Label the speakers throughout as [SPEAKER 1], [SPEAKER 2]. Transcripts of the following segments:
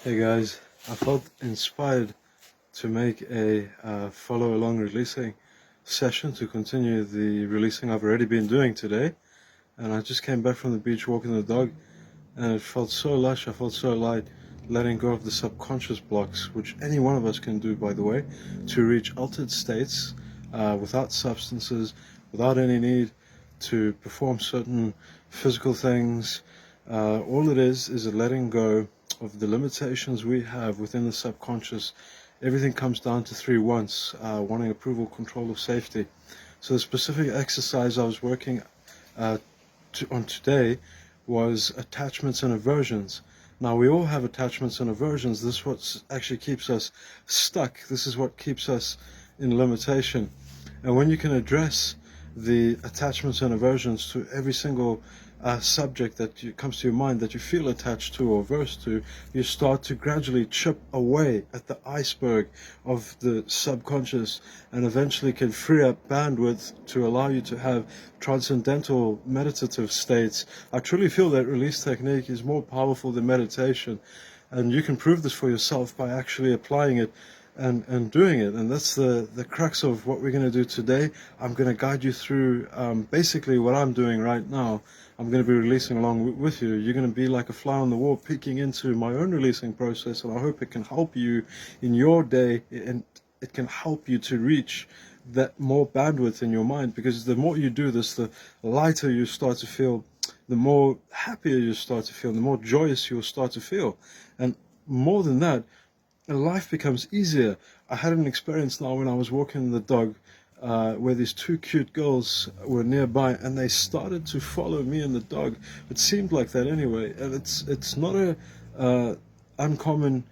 [SPEAKER 1] Hey guys, I felt inspired to make a follow along releasing session to continue the releasing I've already been doing today. And I just came back from the beach walking the dog, and it felt so lush, I felt so light, letting go of the subconscious blocks, which any one of us can do, by the way, to reach altered states without substances, without any need to perform certain physical things. All it is a letting go of the limitations we have within the subconscious. Everything comes down to three wants: wanting approval, control, or safety. So the specific exercise I was working uh, on today was attachments and aversions. Now, we all have attachments and aversions. This is what actually keeps us stuck. This is what keeps us in limitation. And when you can address the attachments and aversions to every single subject that comes to your mind that you feel attached to or averse to, you start to gradually chip away at the iceberg of the subconscious, and eventually can free up bandwidth to allow you to have transcendental meditative states. I truly feel that release technique is more powerful than meditation, and you can prove this for yourself by actually applying it and doing it. And that's the crux of what we're going to do today. I'm going to guide you through basically what I'm doing right now. I'm going to be releasing along with you. You're going to be like a fly on the wall peeking into my own releasing process, and I hope it can help you in your day, and it can help you to reach that more bandwidth in your mind, because the more you do this, the lighter you start to feel, the more happier you start to feel, the more joyous you'll start to feel. And more than that, life becomes easier. I had an experience now when I was walking the dog, where these two cute girls were nearby, and they started to follow me and the dog. It seemed like that anyway, and it's not a uncommon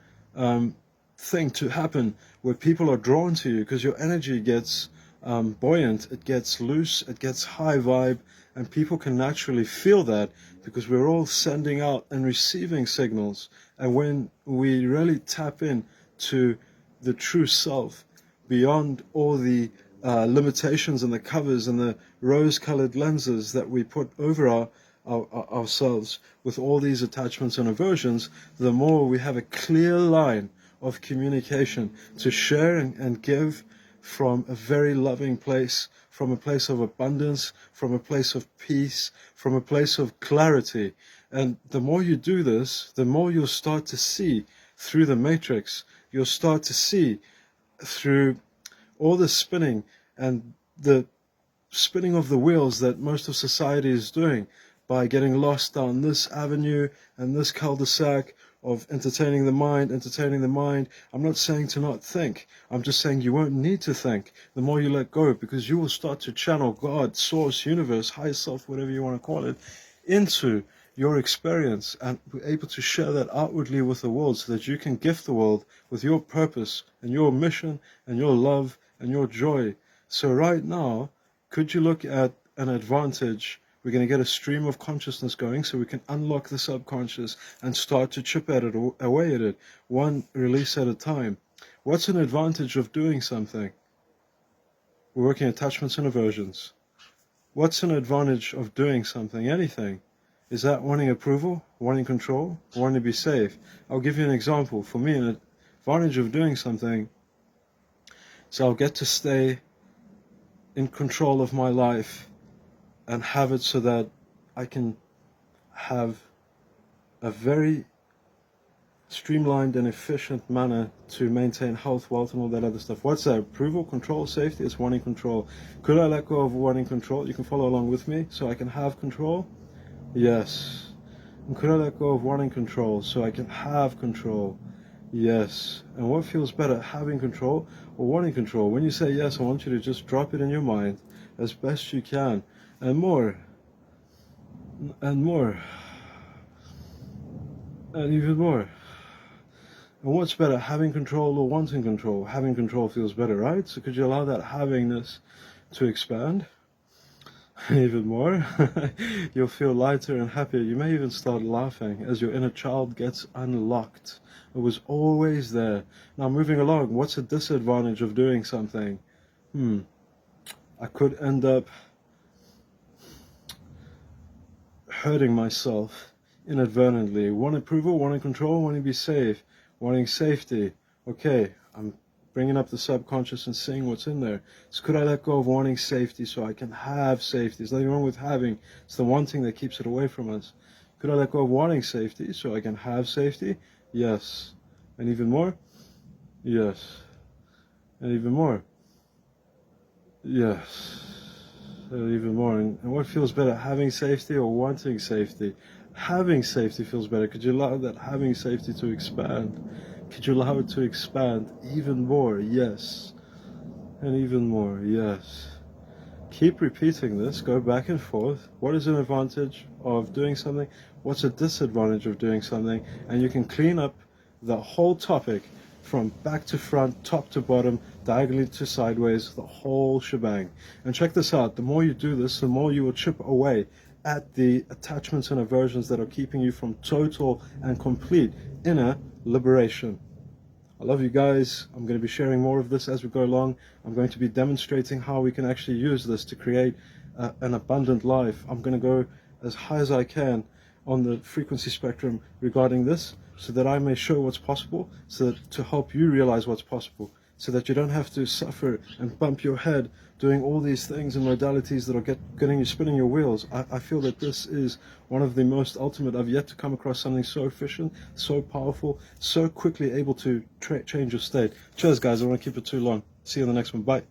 [SPEAKER 1] thing to happen where people are drawn to you, because your energy gets buoyant, it gets loose, it gets high vibe, and people can naturally feel that, because we're all sending out and receiving signals. And when we really tap in to the true self, beyond all the limitations and the covers and the rose-colored lenses that we put over ourselves with all these attachments and aversions, the more we have a clear line of communication to share and give from a very loving place, from a place of abundance, from a place of peace, from a place of clarity. And the more you do this, the more you'll start to see through the matrix. You'll start to see through all the spinning and the spinning of the wheels that most of society is doing, by getting lost down this avenue and this cul-de-sac of entertaining the mind, entertaining the mind. I'm not saying to not think. I'm just saying you won't need to think the more you let go, because you will start to channel God, source, universe, higher self, whatever you want to call it, into your experience, and be able to share that outwardly with the world, so that you can gift the world with your purpose and your mission and your love and your joy. So right now, could you look at an advantage? We're going to get a stream of consciousness going, so we can unlock the subconscious and start to chip at it, away at it, one release at a time. What's an advantage of doing something? We're working attachments and aversions. What's an advantage of doing something, anything? Is that wanting approval, wanting control, wanting to be safe? I'll give you an example. For me, an advantage of doing something is I'll get to stay in control of my life and have it so that I can have a very streamlined and efficient manner to maintain health, wealth, and all that other stuff. What's that? Approval, control, safety? It's wanting control. Could I let go of wanting control? You can follow along with me so I can have control? Yes. And could I let go of wanting control so I can have control? Yes. And what feels better, having control or wanting control? When you say yes, I want you to just drop it in your mind as best you can, and more, and more, and even more. And what's better, having control or wanting control? Having control feels better, right? So could you allow that havingness to expand even more? You'll feel lighter and happier. You may even start laughing as your inner child gets unlocked. It was always there. Now, moving along, what's a disadvantage of doing something? I could end up hurting myself inadvertently. Want approval, wanting control, wanting to be safe, wanting safety. Okay, I'm bringing up the subconscious and seeing what's in there. So could I let go of wanting safety so I can have safety? There's nothing wrong with having. It's the wanting that keeps it away from us. Could I let go of wanting safety so I can have safety? Yes. And even more? Yes. And even more? Yes. And even more. And what feels better, having safety or wanting safety? Having safety feels better. Could you allow that having safety to expand? Could you allow it to expand even more? Yes. And even more? Yes. Keep repeating this. Go back and forth. What is an advantage of doing something? What's a disadvantage of doing something? And you can clean up the whole topic from back to front, top to bottom, diagonally to sideways, the whole shebang. And check this out. The more you do this, the more you will chip away at the attachments and aversions that are keeping you from total and complete inner liberation. I love you guys. I'm going to be sharing more of this as we go along. I'm going to be demonstrating how we can actually use this to create an abundant life. I'm going to go as high as I can on the frequency spectrum regarding this so that I may show what's possible, so that to help you realize what's possible, so that you don't have to suffer and bump your head doing all these things and modalities that are getting you spinning your wheels. I feel that this is one of the most ultimate. I've yet to come across something so efficient, so powerful, so quickly able to change your state. Cheers, guys. I don't want to keep it too long. See you in the next one. Bye.